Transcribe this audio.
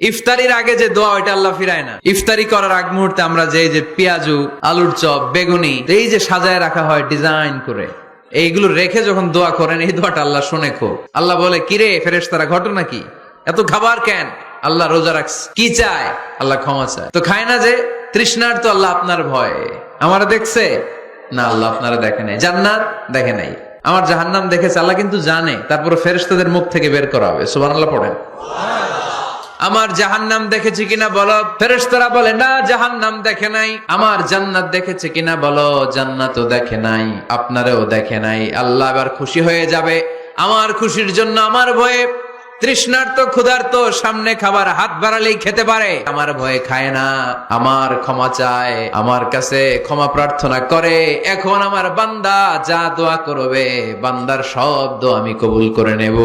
ইফতারির আগে যে দোয়া ওইটা আল্লাহ ফিরায় না। ইফতারি করার আগ মুহূর্তে আমরা যে পেঁয়াজু, আলুর চপ, বেগুনি এই যে সাজায় রাখা হয় ডিজাইন করে, এইগুলো রেখে যখন দোয়া করেন এই দোয়াটা আল্লাহ শুনে খুব। আল্লাহ বলে, কিরে ফেরেশতারা, ঘটনা কি? এত খাবার কেন? আল্লাহ রোজা রাখছে। কি চায়? আল্লাহ ক্ষমা চায়। তো খায় না যে তৃষ্ণার, তো আল্লাহ আপনার ভয়ে। আমারা দেখছে না, আল্লাহ আপনারা দেখে নাই। জান্নাত দেখে নাই, আমার জাহান্নাম দেখেছে আল্লাহ কিন্তু জানে। তারপরে ফেরেশতাদের মুখ থেকে বের করা হবে। সুবহানাল্লাহ পড়েন। আমার জাহান্নাম দেখেছি কিনা বলো। ফেরেশতারা বলে, না জাহান্নাম দেখে নাই। আমার জান্নাত দেখেছে কিনা বলো। জান্নাতও দেখে নাই, আপনারেও দেখে নাই। আল্লাহ এবার খুশি হয়ে যাবে। আমার খুশির জন্য আমার ভয়ে তৃষ্ণার্ত ক্ষুধার্ত সামনে খাবার হাত বাড়ালেই খেতে পারে, আমার ভয়ে খায় না। আমার ক্ষমা চায়, আমার কাছে ক্ষমা প্রার্থনা করে। এখন আমার বান্দা যা দোয়া করবে, বান্দার সব দোয়া আমি কবুল করে নেব।